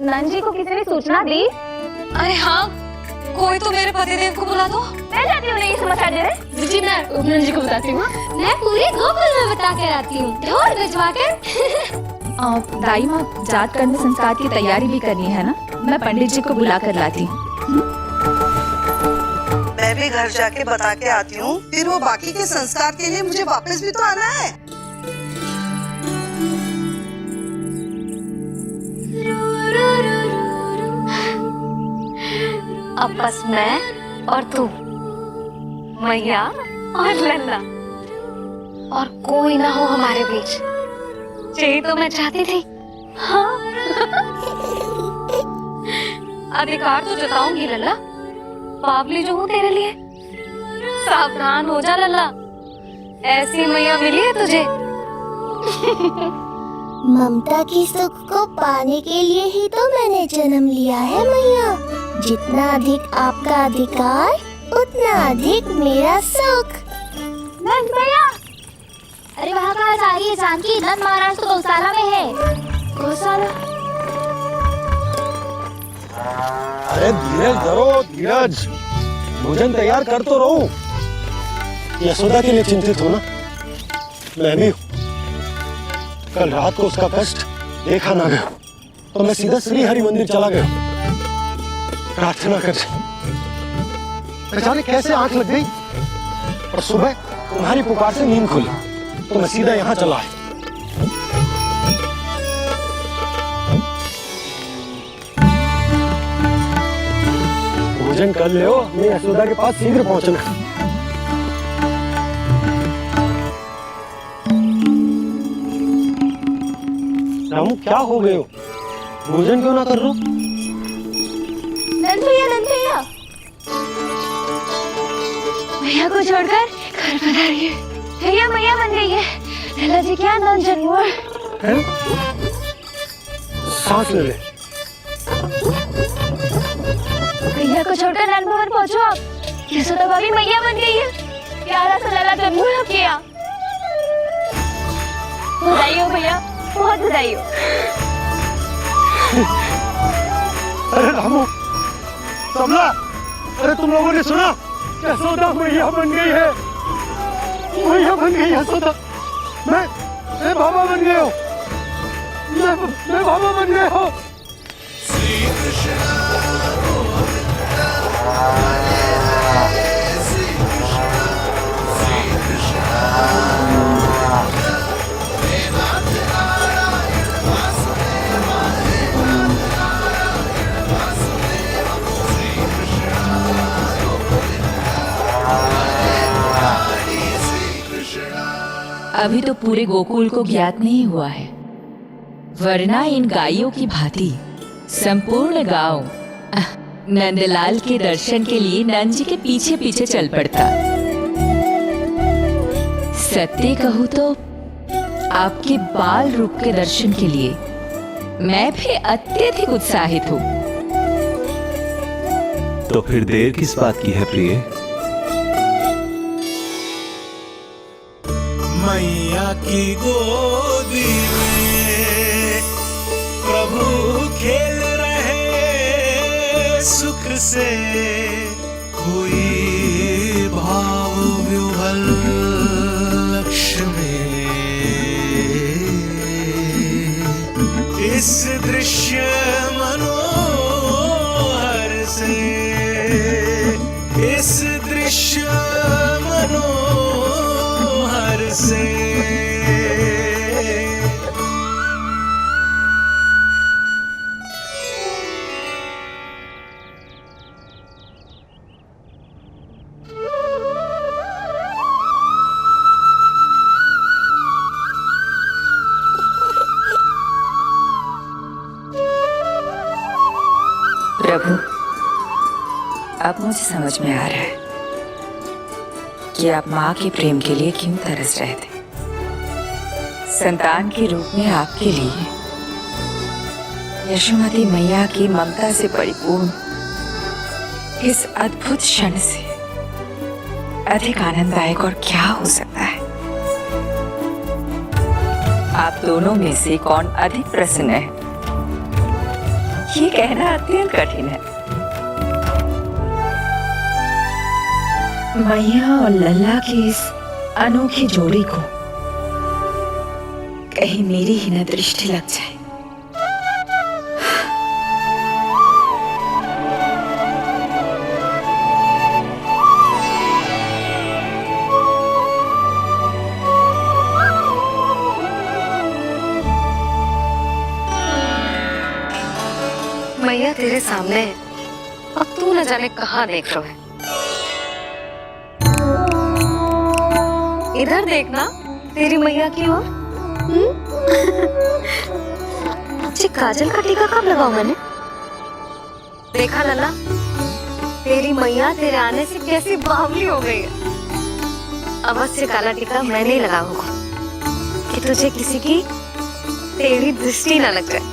नंजी को किसी ने सूचना दी? अरे हाँ, कोई तो मेरे पतिदेव को बुला दो। मैं जाती हूँ, नहीं समाचार दे रहे। जी मैं नंजी को बताती हूँ। मैं पूरे गोकुल में बता कर आती हूँ, ढोल भिजवा कर। दाई माँ, जात कर्म संस्कार की तैयारी भी करनी है ना, मैं पंडित जी को बुला कर लाती हूँ। मैं भी घर जाके बता के आती हूँ, फिर वो बाकी के संस्कार के लिए मुझे वापस भी तो आना है। अब बस मैं और तू, मैया और लल्ला, और कोई ना हो हमारे बीच। यही तो मैं चाहती थी। हाँ। अधिकार तो जताऊंगी लल्ला, बावली जो हूँ तेरे लिए। सावधान हो जा लल्ला, ऐसी मैया मिली है तुझे। ममता की सुख को पाने के लिए ही तो मैंने जन्म लिया है मैया। जितना अधिक आपका अधिकार, उतना अधिक मेरा सुख। नंद भैया, अरे वहाँ कहाँ जा रही है जानकी? नंद महाराज तो गौशाला में है। गौशाला? अरे धीरज धरो, धीरज। भोजन तैयार कर तो रहो। यशोदा के लिए चिंतित हो ना? मैं भी हूँ। कल रात को उसका कष्ट देखा ना गया, तो मैं सीधा श्री हरि मंदिर चला गया प्रार्थना कर। न जाने कैसे आंख लग गई, और सुबह तुम्हारी पुकार से नींद खुली, तो मैं सीधा यहाँ चला आया। भोजन कर ले, हमें यशोदा के पास शीघ्र पहुंचना है। रामू, क्या हो गए हो? भोजन क्यों ना कर लो? नंद भैया, नंद भैया, भैया को छोड़कर घर पधारी है। भैया मैया बन गई है। लल्ला जी क्या नंद जन्म है? सांस ले ले। भैया को छोड़कर नंद भवन पहुंचो आप। यशोदा भाभी मैया बन गई है। प्यारा सा लल्ला जन्म है आपके यहाँ। बधाई हो भैया, बहुत बधाई हो। अरे रामू, सबला, अरे तुम लोगों ने सुना? यशोदा मैया बन गई है। मैया बन गई यशोदा। मैं बाबा बन गया हूँ। मैं बाबा बन गया हूँ। अभी तो पूरे गोकुल को ज्ञात नहीं हुआ है, वरना इन गायों की भांति संपूर्ण गांव नंदलाल के दर्शन के लिए नंद जी के पीछे पीछे चल पड़ता। सत्य कहूँ तो आपके बाल रूप के दर्शन के लिए मैं भी अत्यधिक उत्साहित हूँ। तो फिर देर किस बात की है प्रिय? मैया की गोदी में प्रभु खेल रहे सुख से, कोई भाव विह्वल लक्ष्य में। इस दृश्य मनोहर से, इस दृश्य मनोहर से। प्रभु, अब मुझे समझ में आ रहा है कि आप माँ के प्रेम के लिए क्यों तरस रहे थे। संतान के रूप में आपके लिए यशोमती मैया की ममता से परिपूर्ण इस अद्भुत क्षण से अधिक आनंददायक और क्या हो सकता है। आप दोनों में से कौन अधिक प्रसन्न है? ये कहना अत्यंत कठिन है। मैया और लल्ला की इस अनोखी जोड़ी को कहीं मेरी ही न दृष्टि लग जाए। मैया तेरे सामने है, अब तू न जाने कहाँ देख रहा है। इधर देखना तेरी मैया की ओर। अच्छी काजल का टीका कब लगाऊं मैंने? देखा लल्ला, तेरी मैया तेरे आने से कैसी बावली हो गई है। अवश्य काला टीका मैंने ही लगा होगा कि तुझे किसी की तेरी दृष्टि न लग जाए।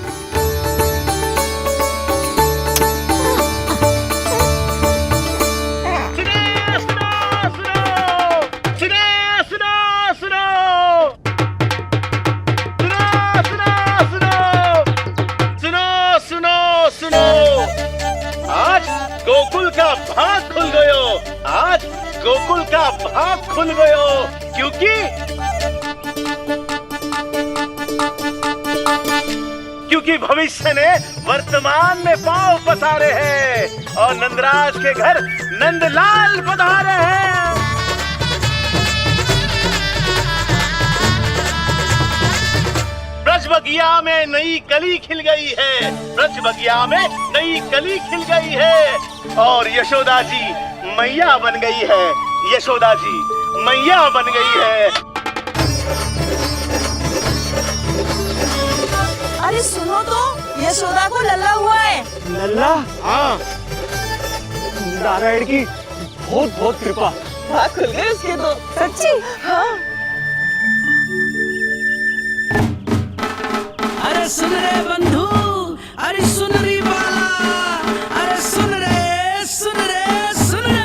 गोकुल का भाग खुल गयो, आज गोकुल का भाग खुल गयो, क्योंकि भविष्य ने वर्तमान में पांव पसारे हैं और नंदराज के घर नंदलाल पधारे हैं। ब्रज बगिया में नई कली खिल गई है, ब्रज बगिया में नई कली खिल गई है और यशोदा जी मैया बन गई है, यशोदा जी मैया बन गई है। अरे सुनो तो, यशोदा को लल्ला हुआ है। लल्ला? हाँ, नारायण की बहुत बहुत कृपा। भाग खुल गए उसके तो। सच्ची? हाँ। अरे सुन रे बंधु, अरे सुन री बाला, अरे सुन रे, सुन रे, सुन रे।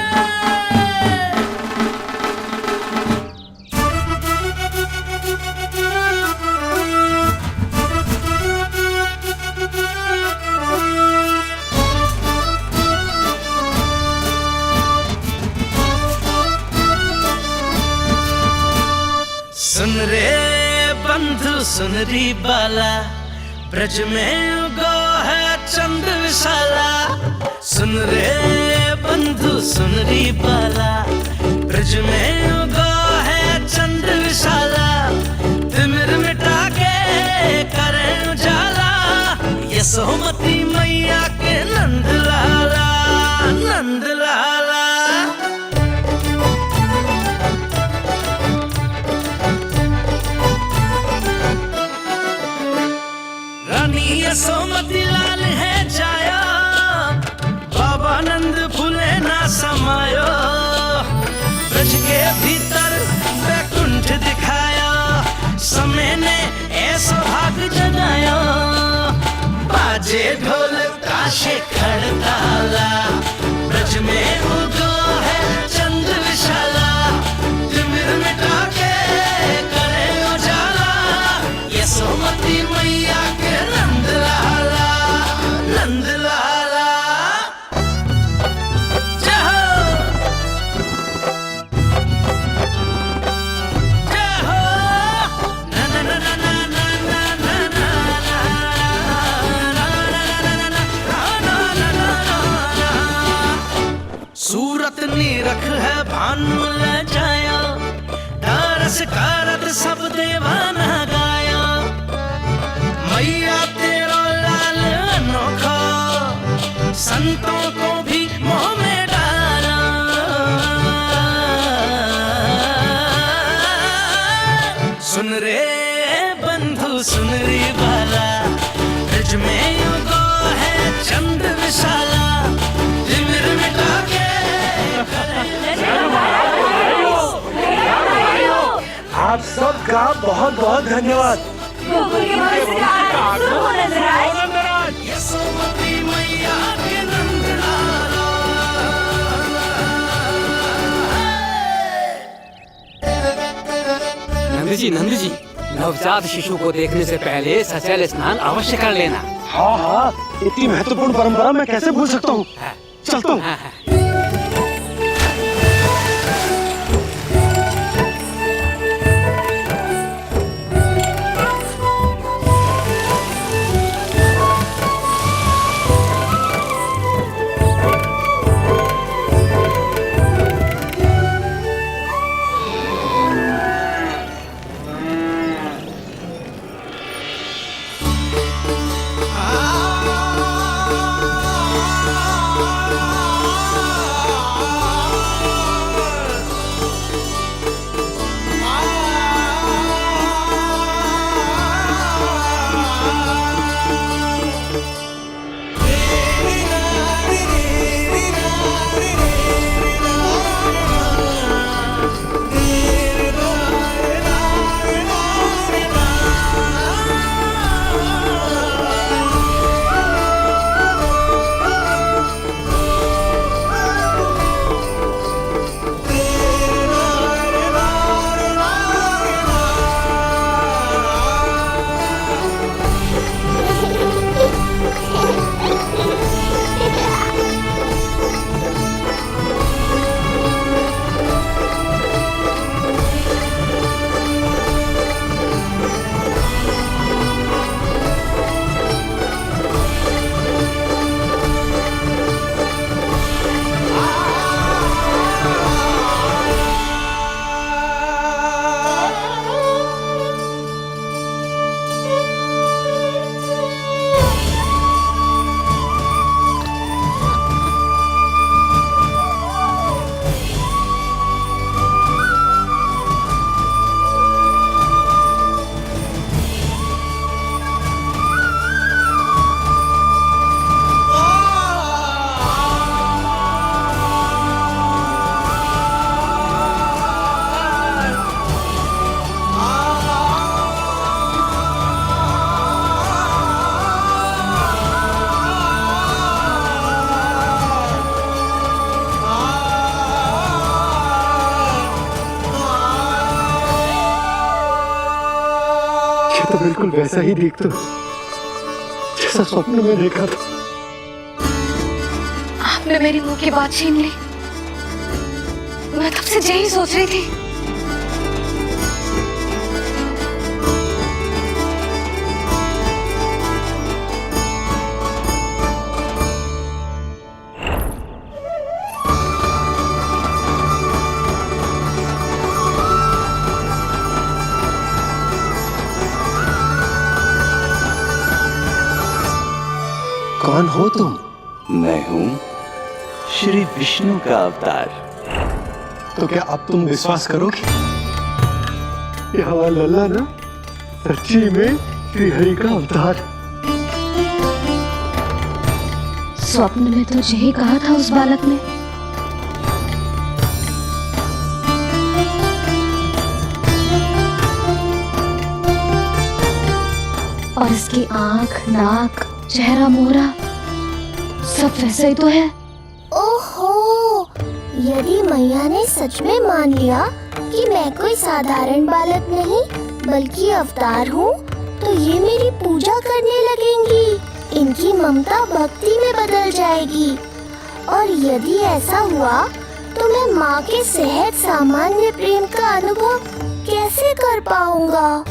सुन रे बंधु, सुन री बाला, ब्रज में उगो है चंद विशाला। सुन रे बंधु, सुन री बाला, ब्रज में उगो है चंद विशाला। तिमिर मिटा के करें उजाला, यशोमती मैया के नंद लाला, नंद लाला। यशोमती लाल है जाया, बाबा नंद फूले ना समायो। ब्रज के भीतर बैकुंठ दिखाया, समय ने ऐसा भाग जगाया। बाजे ढोल ताशे खड़ताला, ब्रज में उगो है चंद विशाला। तिमिर मिटा के करे उजाला, यशोमती मैया के नंद लाला, नंद लाला। जय हो, जय हो, ना ना ना ना ना ना ना ना ना ना ना ना। सूरत निरख है भानु ले जाया, दारस कारत सब देवाना गाया। मैया तेरा लाल अनोखा, संतों को भी मोह में डाला। सुन रे बंधु, सुन रे बाला, ब्रज में उगो है चंद विशाला। तिमिर मिटा के आप सबका बहुत बहुत धन्यवाद। यशोमती मैया के नंद लाला। नंद जी, नवजात शिशु को देखने से पहले सचल स्नान अवश्य कर लेना। हाँ हाँ, इतनी महत्वपूर्ण परंपरा मैं कैसे भूल सकता हूँ। चलता हूँ। तो बिल्कुल वैसा ही दिखता जैसा स्वप्न में देखा था। आपने मेरी मुंह की बात छीन ली। मैं तब से यही सोच रही थी। कौन हो तुम? मैं हूँ श्री विष्णु का अवतार। तो क्या अब तुम विश्वास करोगे? ये हमारा लल्ला ना सच्ची में श्री हरि का अवतार। स्वप्न में तो यही कहा था उस बालक ने। और इसकी आंख, नाक, चेहरा, मोहरा सब वैसा ही तो है। ओहो, यदि मैया ने सच में मान लिया कि मैं कोई साधारण बालक नहीं बल्कि अवतार हूँ, तो ये मेरी पूजा करने लगेंगी। इनकी ममता भक्ति में बदल जाएगी। और यदि ऐसा हुआ तो मैं माँ के सहज सामान्य प्रेम का अनुभव कैसे कर पाऊंगा?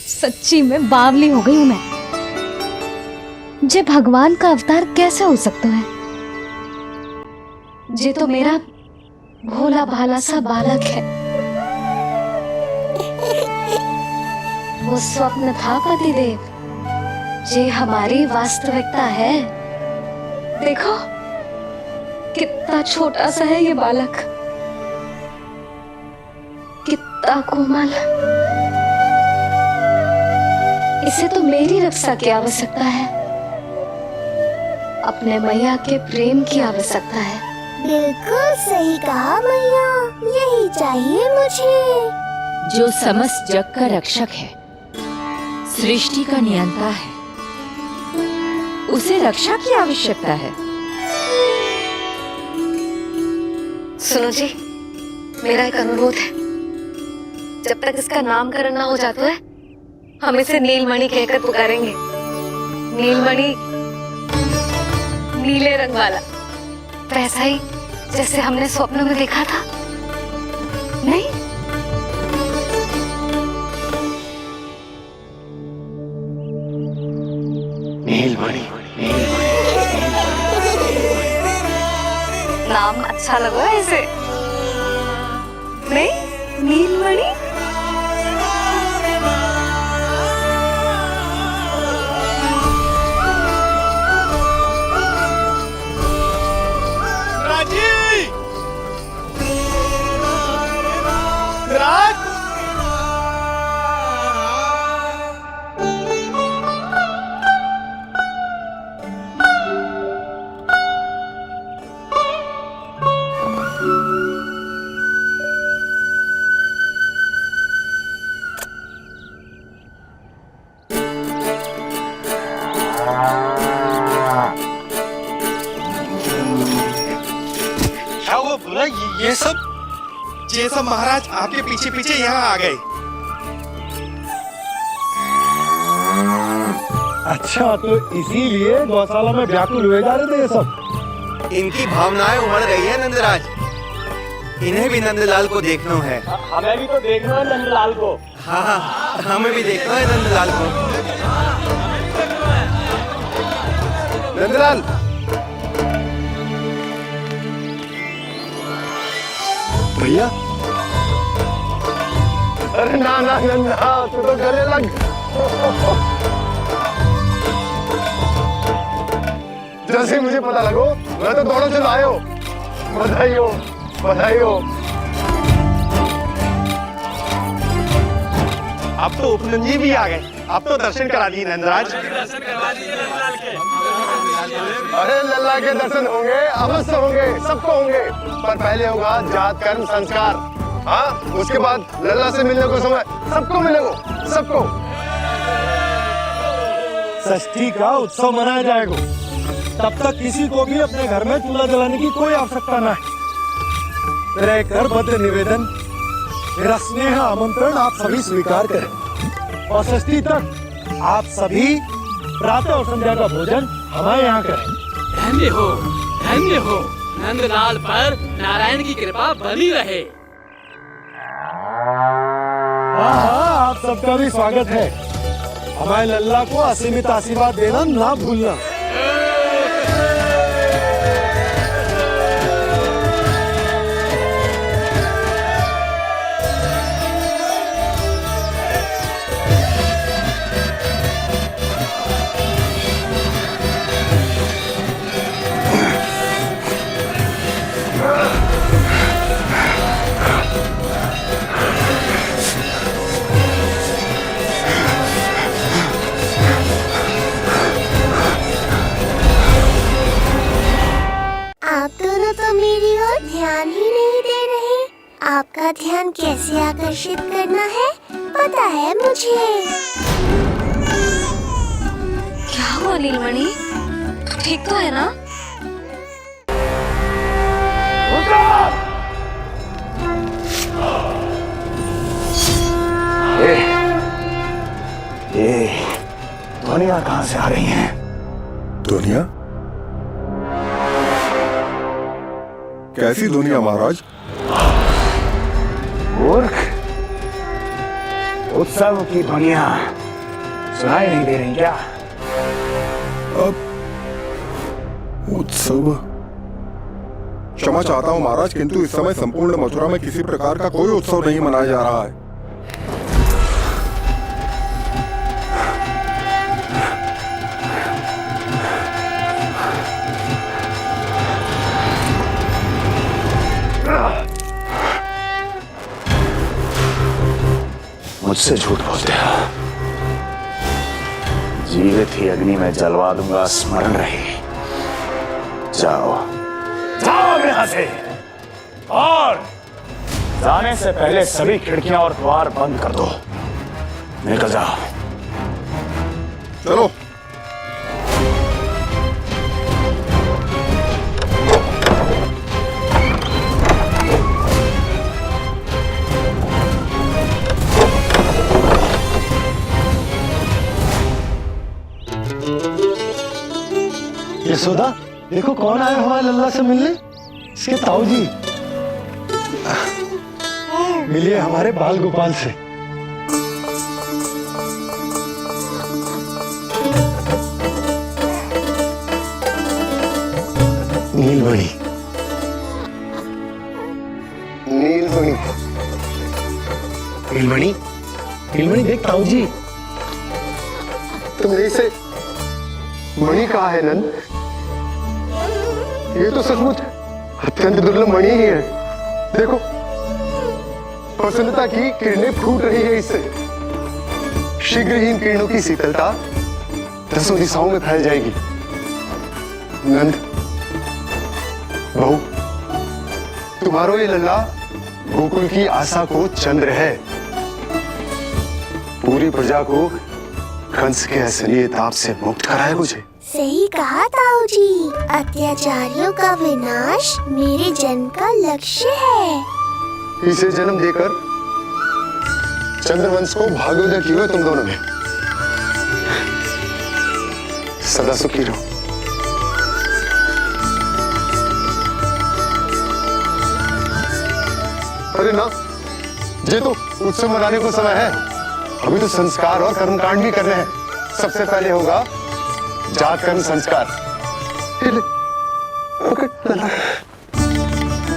सच्ची में बावली हो गई हूँ मैं। जे भगवान का अवतार कैसे हो सकता है? जे तो मेरा भोला भाला सा बालक है। वो स्वप्न था पतिदेव, जे हमारी वास्तविकता है। देखो कितना छोटा सा है ये बालक, कितना कोमल। इसे तो मेरी रक्षा की आवश्यकता है, अपने मैया के प्रेम की आवश्यकता है। बिल्कुल सही कहा मैया, यही चाहिए मुझे। जो समस्त जग का रक्षक है, सृष्टि का नियंता है, उसे रक्षा की आवश्यकता है। सुनो जी, मेरा एक अनुरोध है, जब तक इसका नामकरण ना हो जाता है हम इसे नीलमणि कहकर पुकारेंगे। नीलमणि नीले रंग वाला, वैसा ही जैसे हमने स्वप्न में देखा था, नहीं? नीलमणि। नाम अच्छा लगा इसे, नहीं? नीलमणि। ये सब महाराज आपके पीछे पीछे यहाँ आ गए। अच्छा, तो इसीलिए गौशाला में व्याकुल हुए जा रहे थे ये सब। इनकी भावनाएं उमड़ रही है नंदराज। इन्हें भी नंदलाल को देखना है। हमें भी तो देखना है नंदलाल को। हाँ, हमें भी देखना है नंदलाल को। नंदलाल, भैया। अरे ना ना नंदा, तू तो गले लग। जैसे मुझे पता लगो मैं तो दौड़ो चलो आयो। बधाई हो, बधाई हो। अब तो उपनंद भी आ गए। अब तो दर्शन करा दिए नंदराज। दर्शन करवा दीजिए नंदलाल के। अरे लल्ला के दर्शन होंगे, अवश्य होंगे, सबको होंगे, पर पहले होगा जात कर्म संस्कार। हाँ, उसके बाद लल्ला से मिलने को समय सबको मिलेगा, सबको। षष्ठी का उत्सव मनाया जाएगा। तब तक किसी को भी अपने घर में चूल्हा जलाने की कोई आवश्यकता न है। मेरा एक करबद्ध निवेदन, मेरा स्नेह आमंत्रण आप सभी स्वीकार करें और षष्ठी तक आप सभी प्रातः और संध्या का भोजन हमारे यहाँ करें। धन्य हो नंदलाल पर नारायण की कृपा बनी रहे। हाँ, आप सबका भी स्वागत है। हमारे लल्ला को असीमित आशीर्वाद देना ना भूलना। ध्यान ही नहीं दे रहे। आपका ध्यान कैसे आकर्षित करना है पता है मुझे। क्या हुआ नीलमणि, ठीक तो है ना? ये ध्वनियाँ कहाँ से आ रही हैं? दुनिया? कैसी दुनिया महाराज? मूर्ख, उत्सव की ध्वनियाँ सुनाई नहीं दे रही क्या? अब उत्सव? क्षमा चाहता हूँ महाराज, किंतु इस समय संपूर्ण मथुरा में किसी प्रकार का कोई उत्सव नहीं मनाया जा रहा है। मुझसे झूठ बोलते हो। जीवित ही अग्नि में जलवा दूंगा, स्मरण रहे। जाओ जाओ यहां से, और जाने से पहले सभी खिड़कियां और द्वार बंद कर दो। निकल जाओ। चलो। यशोदा, देखो कौन आया हुआ है लल्ला से मिलने। इसके ताऊ जी। मिलिए हमारे बाल गोपाल से। नीलमणि, नीलमणि, नीलमणि, नीलमणि देख ताऊ जी। तुमने इसे मणि कहा है नंद? ये तो सचमुच अत्यंत दुर्लभ मणि ही है। देखो, प्रसन्नता की किरणें फूट रही है इससे। शीघ्र ही इन किरणों की शीतलता दसों दिशाओं में फैल जाएगी। नंद, बहू, तुम्हारो ये लल्ला गोकुल की आशा को चंद्र है। पूरी प्रजा को कंस के असली ताप से मुक्त कराए मुझे। सही कहा ताऊ जी, अत्याचारियों का विनाश मेरे जन्म का लक्ष्य है। इसे जन्म देकर चंद्रवंश को भाग्योदय किए हुए तुम दोनों ने। सदा सुखी रहो। अरे ना, ये तो उत्सव मनाने को समय है। अभी तो संस्कार और कर्मकांड भी करने हैं। सबसे पहले होगा जात कर्म संस्कार।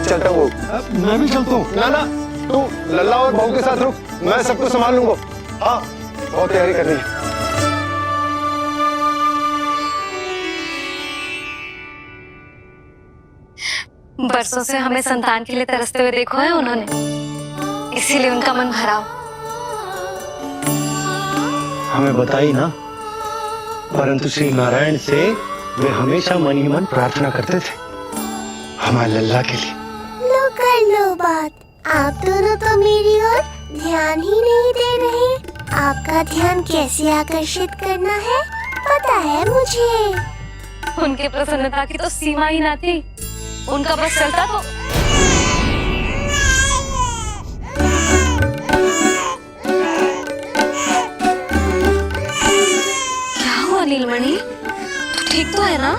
चलता हूँ। मैं भी चलता हूँ। ना ना, तू लल्ला और बहू के साथ रुक, मैं सबको संभाल लूंगा। हाँ, बहुत तैयारी करनी है। बरसों से हमें संतान के लिए तरसते हुए देखो है उन्होंने, इसीलिए उनका मन भरा हो। हमें बताई ना, परंतु श्री नारायण से वे हमेशा मन ही मन प्रार्थना करते थे हमारे लल्ला के लिए। लो कर लो बात, आप दोनों तो मेरी ओर ध्यान ही नहीं दे रहे। आपका ध्यान कैसे आकर्षित करना है पता है मुझे। उनकी प्रसन्नता की तो सीमा ही ना थी। उनका बस चलता तो क्या हुआ नीलमणि, ठीक तो है ना?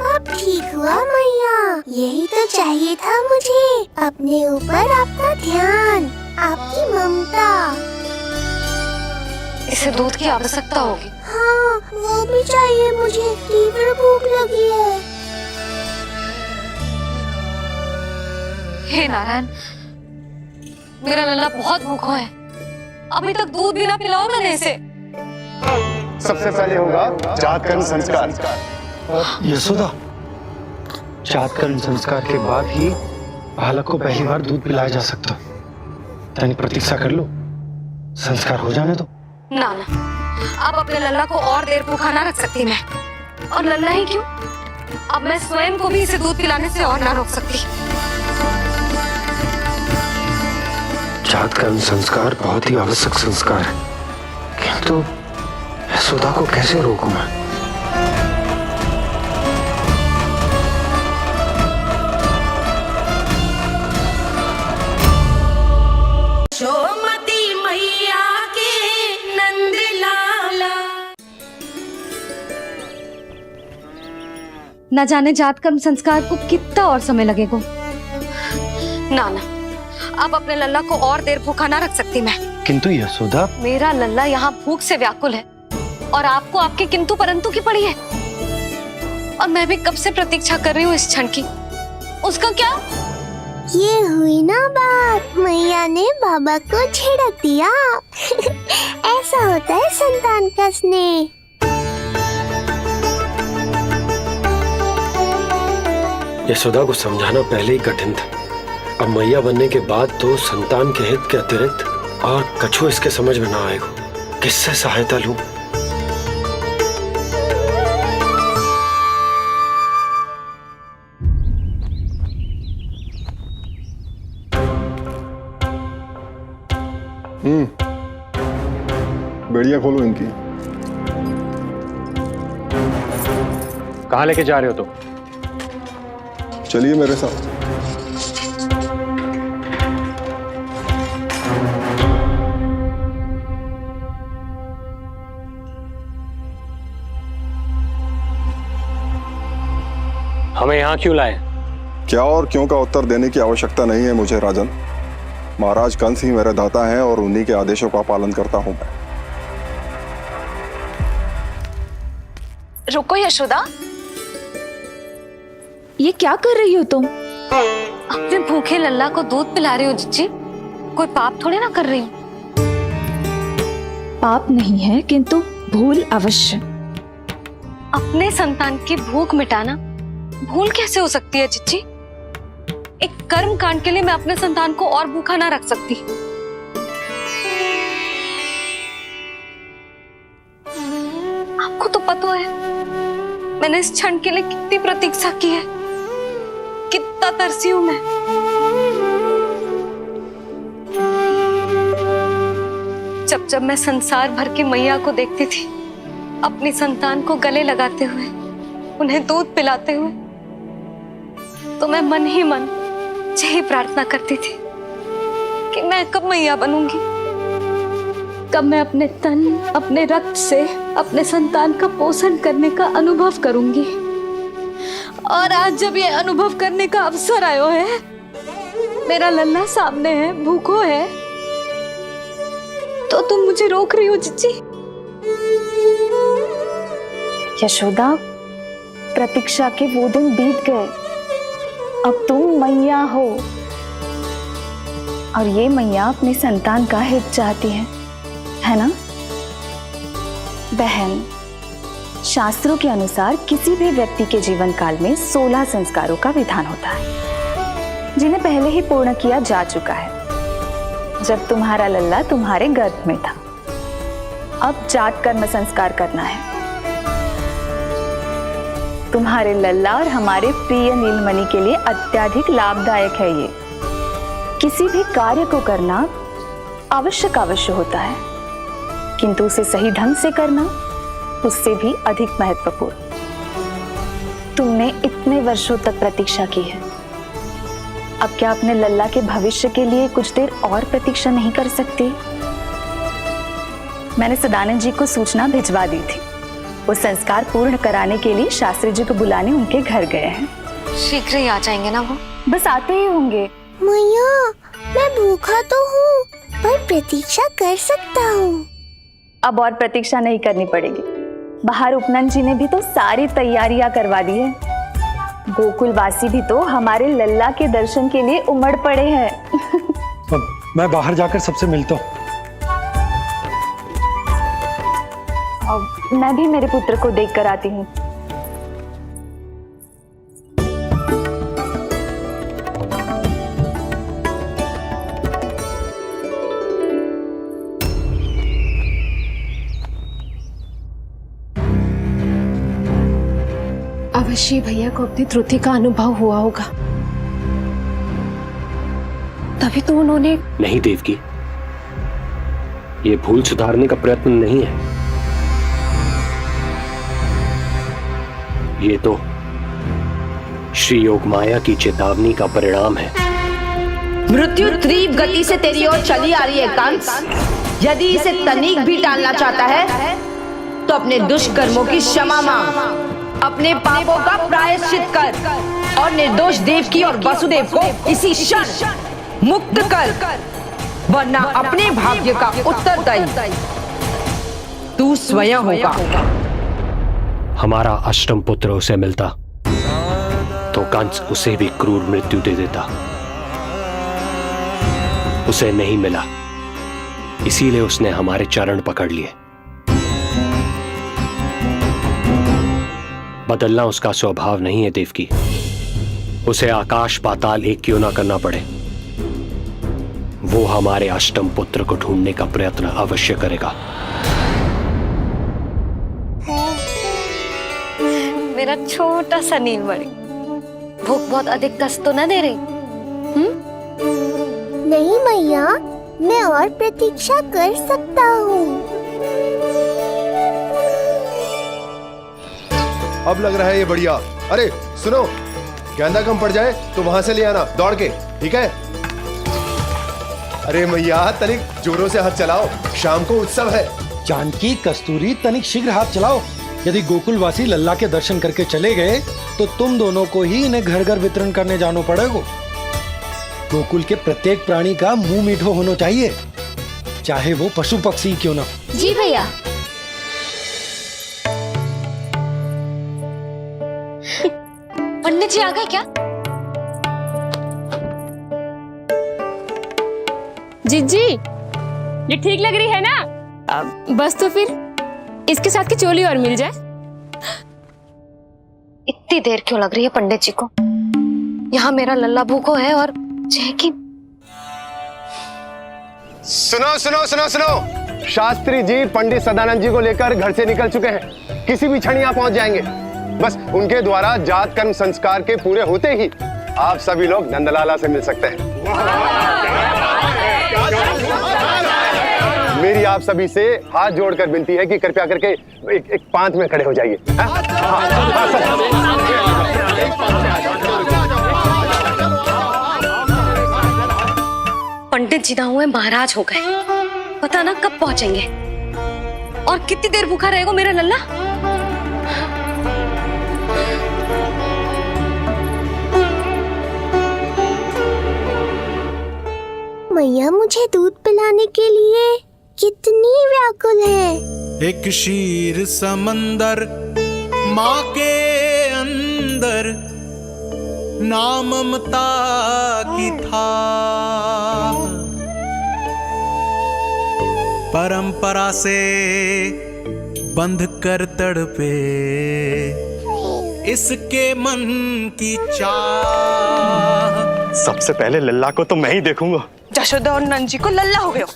अब ठीक हुआ मैया, यही तो चाहिए था मुझे। अपने ऊपर आपका ध्यान, आपकी ममता। इसे दूध की आवश्यकता होगी। हाँ, वो भी चाहिए मुझे। तीव्र भूख लगी है। हे नारायण, मेरा लल्ला बहुत भूखा है। अभी तक दूध भी ना पिलाओ मैंने इसे। सबसे पहले होगा जात कर्म संस्कार। यशोदा, जात कर्म संस्कार के बाद ही बालक को पहली बार दूध पिलाया जा सकता। तनी प्रतीक्षा कर लो, संस्कार हो जाने दो। ना ना, अब अपने लल्ला को और देर भूखा ना रख सकती मैं। और लल्ला ही क्यों, अब मैं स्वयं को भी इसे दूध पिलाने से और ना रोक सकती। जात कर्म संस्कार बहुत ही आवश्यक संस्कार है, किंतु यशोदा को कैसे रोकूं मैं? सोमती मैया के नंद लाला। न जाने जात कर्म संस्कार को कितना और समय लगेगा। ना ना, अब अपने लल्ला को और देर भूखा ना रख सकती मैं। किंतु यशोदा, मेरा लल्ला यहाँ भूख से व्याकुल है और आपको आपके किंतु परंतु की पड़ी है। और मैं भी कब से प्रतीक्षा कर रही हूँ इस क्षण की। उसका क्या? ये हुई ना बात, मैया ने बाबा को झिड़क दिया। ऐसा होता है संतान का स्नेह। यशोदा को समझाना पहले ही कठिन था। अब मैया बनने के बाद तो संतान के हित के अतिरिक्त और कछु इसके समझ में ना आएगा। किससे सहायता लूं? बढ़िया खोलो इनकी। कहाँ लेके जा रहे हो तुम? चलिए मेरे साथ। हमें यहाँ क्यों लाए? क्या और क्यों का उत्तर देने की आवश्यकता नहीं है मुझे राजन। महाराज कंस ही मेरे दाता हैं और उन्हीं के आदेशों का पालन करता हूं मैं। रुको यशोदा, ये क्या कर रही हो तुम? अपने भूखे लल्ला को दूध पिला रही हो जीजी। कोई पाप थोड़ी ना कर रही हूँ। पाप नहीं है, किंतु भूल अवश्य। अपने संतान की भूख मिटाना भूल कैसे हो सकती है जीजी? एक कर्म कांड के लिए मैं अपने संतान को और भूखा ना रख सकती। आपको तो पता है मैंने इस क्षण के लिए कितनी प्रतीक्षा की है, कितना तरसी हूं मैं। जब जब मैं संसार भर की मैया को देखती थी अपनी संतान को गले लगाते हुए, उन्हें दूध पिलाते हुए, तो मैं मन ही मन यही प्रार्थना करती थी कि मैं कब मैया बनूंगी, कब मैं अपने तन अपने रक्त से अपने संतान का पोषण करने का अनुभव करूंगी। और आज जब ये अनुभव करने का अवसर आयो है, मेरा लल्ला सामने है, भूखो है, तो तुम मुझे रोक रही हो जीजी। यशोदा, प्रतीक्षा के वो दिन बीत गए। अब तुम मैया हो और ये मैया अपने संतान का हित चाहती है ना? बहन, शास्त्रों के अनुसार किसी भी व्यक्ति के जीवन काल में 16 संस्कारों का विधान होता है, जिन्हें पहले ही पूर्ण किया जा चुका है जब तुम्हारा लल्ला तुम्हारे गर्भ में था। अब जात कर्म संस्कार करना है। तुम्हारे लल्ला और हमारे प्रिय नीलमणि के लिए अत्यधिक लाभदायक है ये। किसी भी कार्य को करना अवश्य होता है, किंतु उसे सही ढंग से करना उससे भी अधिक महत्वपूर्ण। तुमने इतने वर्षों तक प्रतीक्षा की है, अब क्या अपने लल्ला के भविष्य के लिए कुछ देर और प्रतीक्षा नहीं कर सकती? मैंने सदानंद जी को सूचना भिजवा दी थी। वो संस्कार पूर्ण कराने के लिए शास्त्री जी को बुलाने उनके घर गए हैं। शीघ्र ही आ जाएंगे ना वो? बस आते ही होंगे। मैया, मैं भूखा तो हूँ पर प्रतीक्षा कर सकता हूँ। अब और प्रतीक्षा नहीं करनी पड़ेगी। बाहर उपनंद जी ने भी तो सारी तैयारियां करवा दी है। गोकुलवासी भी तो हमारे लल्ला के दर्शन के लिए उमड़ पड़े हैं। मैं बाहर जाकर सबसे मिलता हूँ। मैं भी मेरे पुत्र को देख कर आती हूँ। अवश्य भैया को अपनी त्रुटि का अनुभव हुआ होगा, तभी तो उन्होंने। नहीं देवकी, ये भूल सुधारने का प्रयत्न नहीं है, ये तो श्री योग माया की चेतावनी का परिणाम है। मृत्यु तीव्र गति से तेरी ओर चली आ रही है कंस। यदि इसे तनिक भी टालना चाहता है तो अपने दुष्कर्मों की क्षमा मांग, अपने पापों का प्रायश्चित कर और निर्दोष देवकी और वसुदेव को इसी क्षण मुक्त कर, वरना अपने भाग्य का उत्तरदायी तू स्वयं होगा। हमारा अष्टम पुत्र उसे मिलता तो कंस उसे भी क्रूर मृत्यु दे देता। उसे नहीं मिला, इसीलिए उसने हमारे चरण पकड़ लिए। बदलना उसका स्वभाव नहीं है देवकी। उसे आकाश पाताल एक क्यों ना करना पड़े, वो हमारे अष्टम पुत्र को ढूंढने का प्रयत्न अवश्य करेगा। मेरा छोटा सा नीलमणि, भूख बहुत अधिक कष्ट तो न दे रही? नहीं मैया, मैं और प्रतीक्षा कर सकता हूँ। अब लग रहा है ये बढ़िया। अरे सुनो, गेंदा कम पड़ जाए तो वहां से ले आना दौड़ के, ठीक है? अरे मैया, तनिक जोरों से हाथ चलाओ, शाम को उत्सव है। जानकी, कस्तूरी, तनिक शीघ्र हाथ चलाओ। यदि गोकुलवासी लल्ला के दर्शन करके चले गए तो तुम दोनों को ही इन्हें घर घर वितरण करने जाना पड़ेगा। गोकुल के प्रत्येक प्राणी का मुंह मीठो होना चाहिए, चाहे वो पशु पक्षी क्यों ना। जी भैया। पंडित जी आ गए क्या? जीजी, ये ठीक लग रही है ना? बस तो फिर इसके साथ की चोली और मिल जाए। इतनी देर क्यों लग रही है पंडित जी को? यहाँ मेरा लल्ला भूखो है और जय की। सुनो सुनो सुनो सुनो, शास्त्री जी पंडित सदानंद जी को लेकर घर से निकल चुके हैं। किसी भी क्षण यहाँ पहुंच जाएंगे। बस उनके द्वारा जात कर्म संस्कार के पूरे होते ही आप सभी लोग नंदलाला से मिल सकते हैं। मेरी आप सभी से हाथ जोड़कर विनती है कि कृपया करके एक पांत में खड़े हो जाइए। पंडित जी ना हुए महाराज हो गए, पता ना कब पहुंचेंगे और कितनी देर भूखा रहेगा मेरा लल्ला। मैया मुझे दूध पिलाने के लिए कितनी व्याकुल है। एक शीर समंदर माँ के अंदर, ना ममता की था, परंपरा से बंध कर तड़पे इसके मन की चाह। सबसे पहले लल्ला को तो मैं ही देखूंगा। जशोदा और नंद जी को लल्ला हो गयो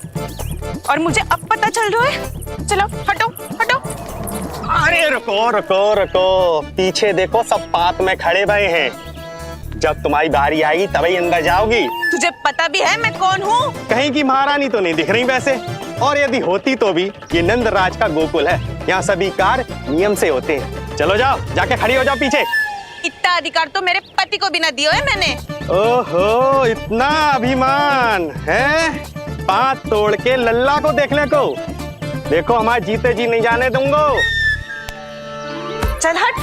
और मुझे अब पता चल रहा है। चलो हटो हटो। अरे रुको रुको रुको, पीछे देखो, सब पात में खड़े भये हैं। जब तुम्हारी बारी आएगी तभी अंदर जाओगी। तुझे पता भी है मैं कौन हूँ? कहीं की महारानी तो नहीं दिख रही वैसे, और यदि होती तो भी ये नंद राज का गोकुल है, यहाँ सभी कार्य नियम से होते हैं। चलो जाओ, जाके खड़ी हो जाओ पीछे। इतना अधिकार तो मेरे पति को भी ना दिया है मैंने। ओहो, इतना अभिमान है? पांव तोड़ के लल्ला को देखने को। देखो हमारे जीते जी नहीं जाने दूंगा। चल हट।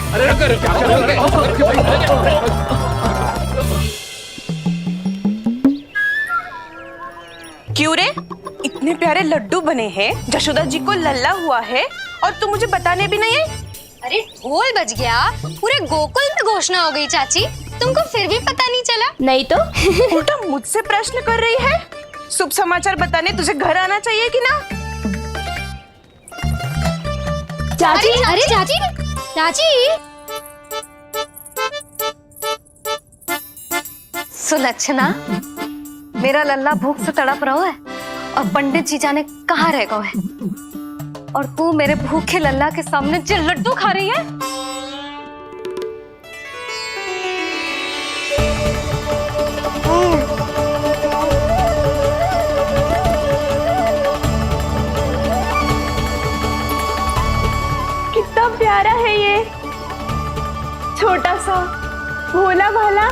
क्यों रे, इतने प्यारे लड्डू बने हैं, जशोदा जी को लल्ला हुआ है और तू मुझे बताने भी नहीं है? अरे ढोल बज गया, पूरे गोकुल में घोषणा हो गई चाची, तुमको फिर भी पता नहीं चला? नहीं तो। उल्टा मुझसे प्रश्न कर रही है। शुभ समाचार बताने तुझे घर आना चाहिए कि ना? चाची, अरे चाची, चाची। सुलक्षणा, मेरा लल्ला भूख से तड़प रहा है और पंडित जी जाने कहाँ रह गए हैं, और तू मेरे भूखे लल्ला के सामने जो लड्डू खा रही है। कितना प्यारा है ये, छोटा सा भोला भाला।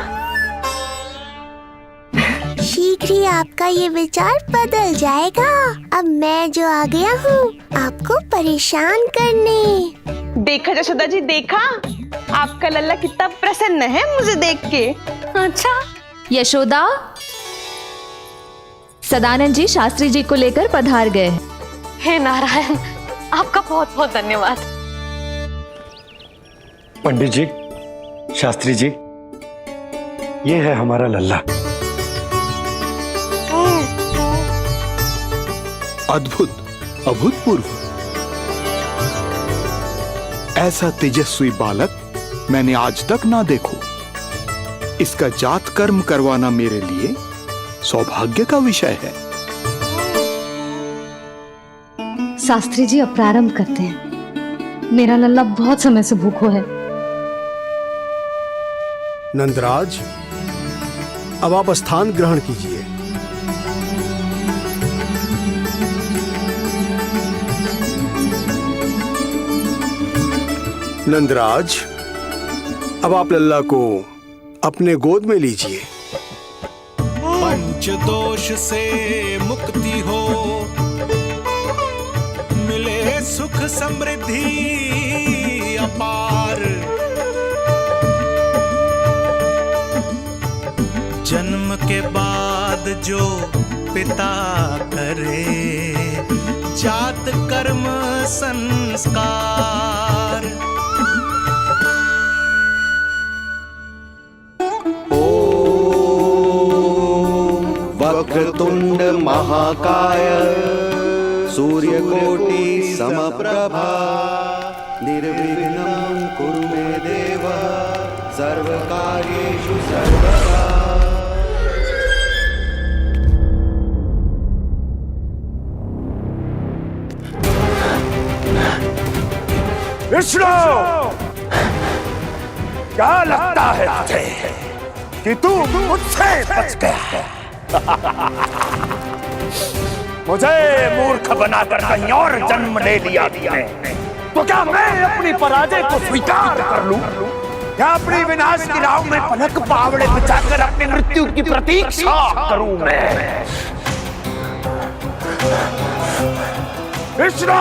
शीघ्र ही आपका ये विचार बदल जाएगा। अब मैं जो आ गया हूँ आपको परेशान करने। देखा जशोदा जी, देखा आपका लल्ला कितना प्रसन्न है मुझे देख के। अच्छा यशोदा, सदानंद जी शास्त्री जी को लेकर पधार गए। हे नारायण, आपका बहुत बहुत धन्यवाद। पंडित जी, शास्त्री जी, ये है हमारा लल्ला। अद्भुत, अभूतपूर्व। ऐसा तेजस्वी बालक मैंने आज तक ना देखो। इसका जात कर्म करवाना मेरे लिए सौभाग्य का विषय है। शास्त्री जी, अब प्रारंभ करते हैं। मेरा लल्ला बहुत समय से भूखो है। नंदराज, अब आप स्थान ग्रहण कीजिए। नंदराज, अब आप लल्ला को अपने गोद में लीजिए। पंच दोष से मुक्ति हो, मिले सुख समृद्धि पार। जन्म के बाद जो पिता करे जात कर्म संस्कार। वक्रतुंड महाकाय सूर्यकोटि समप्रभा निर्विघ्नं कुरु मे देव सर्वकार्येषु सर्वदा। विष्णु, क्या लगता है तुझे कि तू मुझसे बच गया है? मुझे मूर्ख बनाकर कहीं और जन्म ले लिया तुमने, तो क्या मैं अपनी पराजय को स्वीकार कर लूं? क्या अपनी विनाश की राह में पलक पावड़े बिछाकर अपनी मृत्यु की प्रतीक्षा करूं मैं? विष्णु,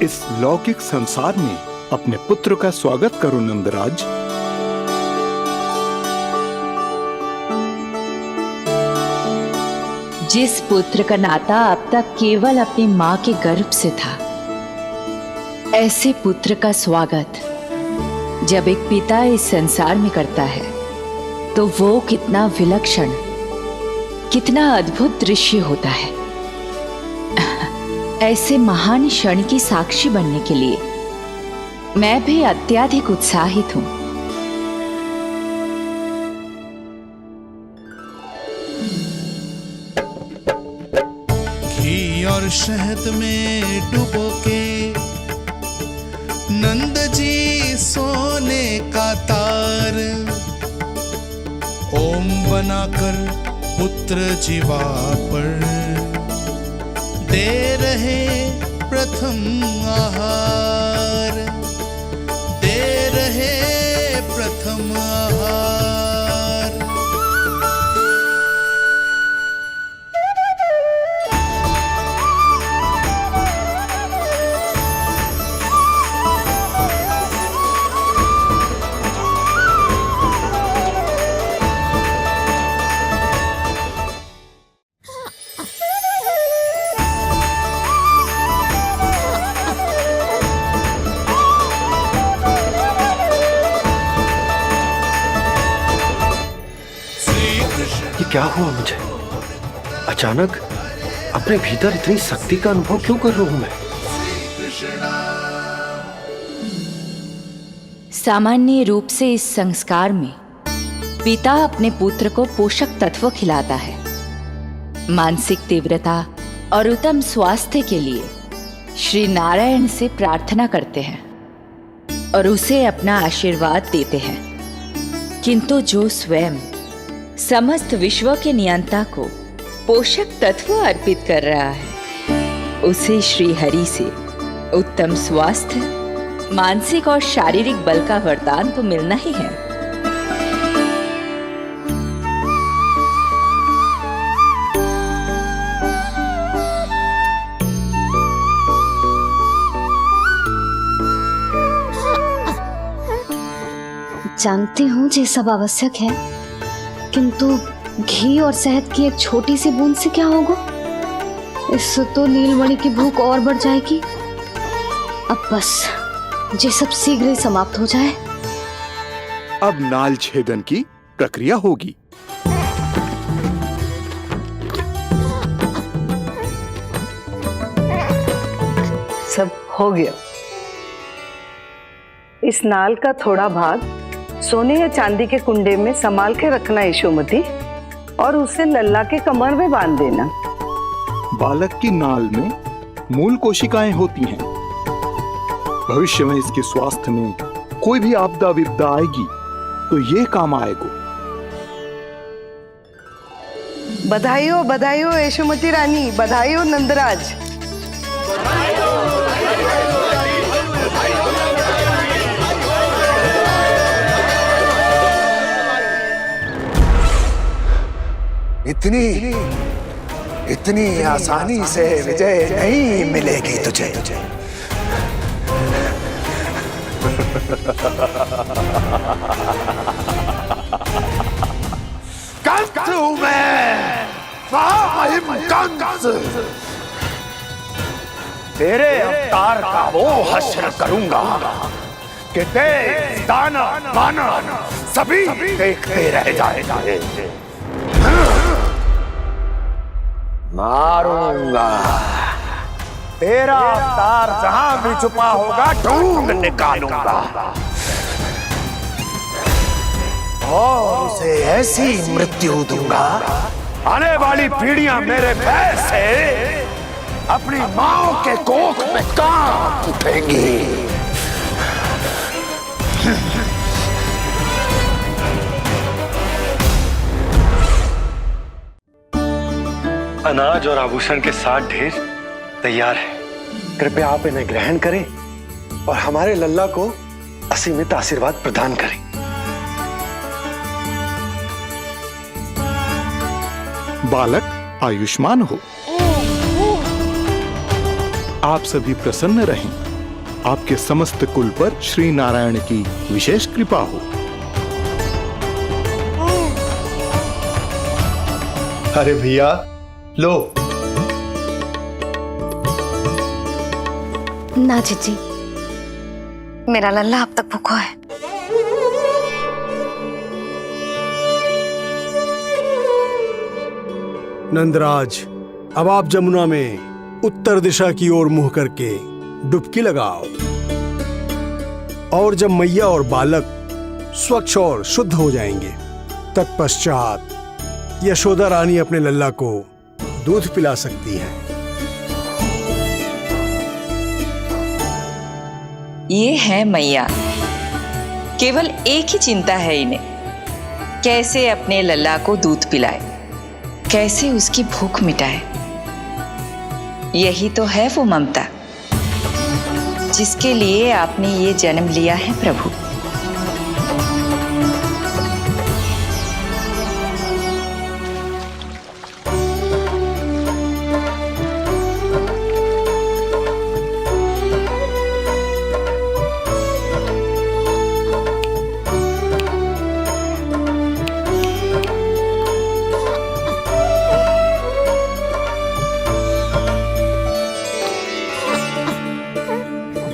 इस लौकिक संसार में अपने पुत्र का स्वागत करो नंदराज। जिस पुत्र का नाता अब तक केवल अपनी मां के गर्भ से था, ऐसे पुत्र का स्वागत जब एक पिता इस संसार में करता है तो वो कितना विलक्षण, कितना अद्भुत दृश्य होता है। ऐसे महान क्षण की साक्षी बनने के लिए मैं भी अत्यधिक उत्साहित हूं। घी और शहद में डुबो के नंद जी सोने का तार ओम बनाकर पुत्र जीवा पर दे रहे प्रथम आहार, दे रहे प्रथम आहार। क्या हुआ मुझे? अचानक अपने भीतर इतनी शक्ति का अनुभव क्यों कर रहा हूं मैं? सामान्य रूप से इस संस्कार में पिता अपने पुत्र को पोषक तत्व खिलाता है। मानसिक तीव्रता और उत्तम स्वास्थ्य के लिए श्री नारायण से प्रार्थना करते हैं और उसे अपना आशीर्वाद देते हैं। किंतु जो स्वयं समस्त विश्व के नियंता को पोषक तत्व अर्पित कर रहा है, उसे श्री हरि से उत्तम स्वास्थ्य, मानसिक और शारीरिक बल का वरदान तो मिलना ही है। जानती हूँ ये सब आवश्यक है, किंतु घी और शहद की एक छोटी सी बूंद से क्या होगा? इससे तो नीलमणि की भूख और बढ़ जाएगी। अब बस ये सब शीघ्र ही समाप्त हो जाए। अब नाल छेदन की प्रक्रिया होगी। सब हो गया। इस नाल का थोड़ा भाग सोने या चांदी के कुंडे में संभाल के रखना यशोमती, और उसे लल्ला के कमर में बांध देना। बालक की नाल में मूल कोशिकाएं होती हैं। भविष्य में इसके स्वास्थ्य में कोई भी आपदा विपदा आएगी तो ये काम आएगा। बधाई हो यशोमती रानी, बधाई हो नंदराज। इतनी आसानी से विजय नहीं मिलेगी तुझे। कंस हूं मैं, महामहिम कंस। तेरे अवतार का वो हश्र करूंगा कि देव, दानव, मानव सभी देखते रह जाएंगे। मारूंगा तेरा अवतार, जहां भी छुपा होगा ढूंढ निकालूंगा और उसे ऐसी मृत्यु दूंगा, आने वाली पीढ़ियां मेरे भय से अपनी मां के कोख में कांप उठेंगी। अनाज और आभूषण के साथ ढेर तैयार है। कृपया आप इन्हें ग्रहण करें और हमारे लल्ला को असीमित आशीर्वाद प्रदान करें। बालक आयुष्मान हो, आप सभी प्रसन्न रहें। आपके समस्त कुल पर श्री नारायण की विशेष कृपा हो। अरे भैया लो। ना जीजी, मेरा लल्ला अब तक भूखा है। नंदराज, अब आप जमुना में उत्तर दिशा की ओर मुंह करके डुबकी लगाओ और जब मैया और बालक स्वच्छ और शुद्ध हो जाएंगे, तत्पश्चात यशोदा रानी अपने लल्ला को दूध पिला सकती है। ये है मैया, केवल एक ही चिंता है इन्हें, कैसे अपने लल्ला को दूध पिलाए, कैसे उसकी भूख मिटाए। यही तो है वो ममता जिसके लिए आपने ये जन्म लिया है प्रभु।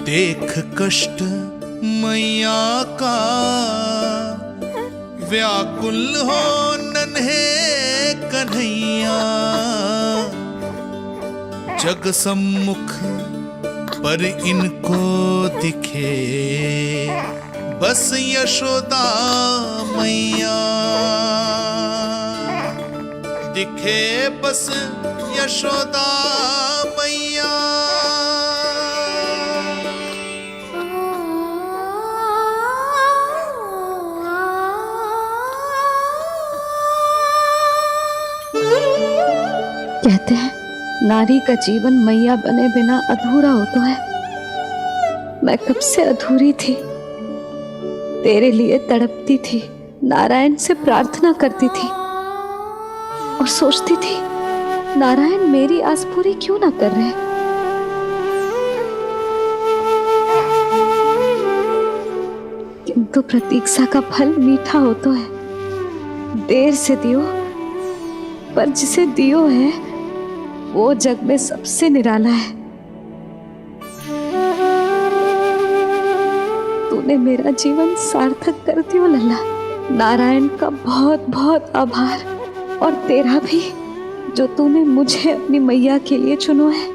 देख कष्ट मैया का, व्याकुल हो नन्हे कन्हैया। जग सम्मुख पर इनको दिखे बस यशोदा मैया, दिखे बस यशोदा मैया। कहते हैं नारी का जीवन मैया बने बिना अधूरा होता है। मैं कब से अधूरी थी, तेरे लिए तड़पती थी, नारायण से प्रार्थना करती थी और सोचती थी नारायण मेरी आस पूरी क्यों ना कर रहे। किंतु प्रतीक्षा का फल मीठा होता है। देर से दियो, पर जिसे दियो है वो जग में सबसे निराला है। तूने मेरा जीवन सार्थक कर दियो लल्ला। नारायण का बहुत बहुत आभार, और तेरा भी जो तूने मुझे अपनी मैया के लिए चुनो है।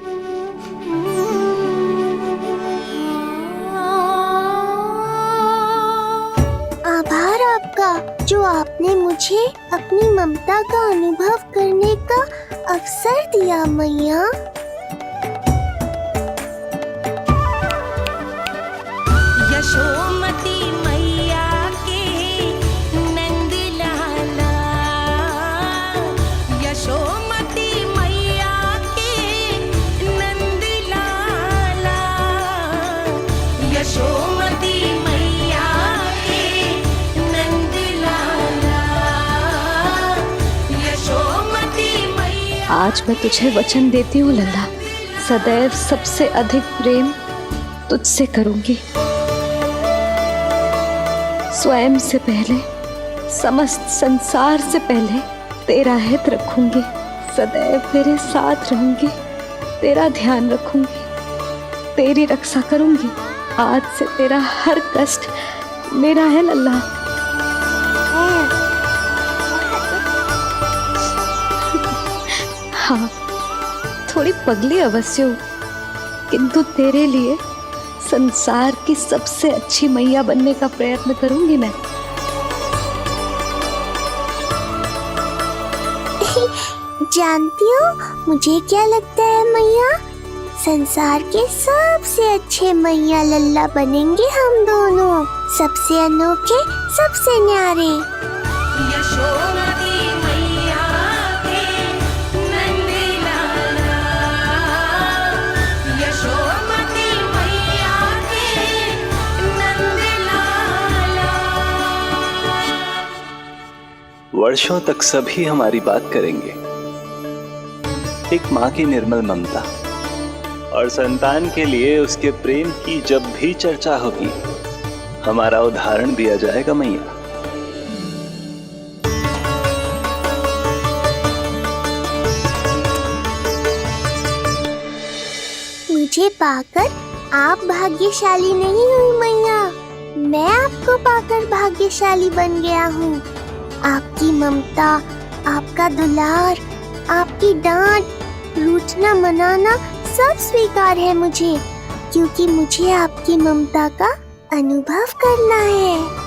आभार आपका, जो आपने मुझे अपनी ममता का अनुभव करने का अवसर दिया मैया। यशोमती मैया के नंद लाला, यशोमती मैया के नंद लाला, यशोमती मैया के नंद लाला, यशोमती मैया। आज मैं तुझे वचन देती हूँ लल्ला, सदैव सबसे अधिक प्रेम तुझसे करूंगी। स्वयं से पहले, समस्त संसार से पहले तेरा हित रखूंगी। सदैव तेरे साथ रहूंगी, तेरा ध्यान रखूंगी, तेरी रक्षा करूंगी। आज से तेरा हर कष्ट मेरा है लल्ला। हाँ, थोड़ी पगली अवश्य हूँ, किंतु तेरे लिए संसार की सबसे अच्छी मैया बनने का प्रयत्न करूंगी मैं। जानती हो मुझे क्या लगता है मैया? संसार के सबसे अच्छे मैया लल्ला बनेंगे हम दोनों, सबसे अनोखे, सबसे न्यारे। यशोमती मैया के नंदलाला, यशोमती मैया के नंदलाला। वर्षों तक सभी हमारी बात करेंगे। एक माँ की निर्मल ममता और संतान के लिए उसके प्रेम की जब भी चर्चा होगी, हमारा उदाहरण दिया जाएगा मैया। मुझे पाकर आप भाग्यशाली नहीं हुई मैया, मैं आपको पाकर भाग्यशाली बन गया हूँ। आपकी ममता, आपका दुलार, आपकी डांट, रूठना मनाना सब स्वीकार है मुझे, क्योंकि मुझे आपकी ममता का अनुभव करना है।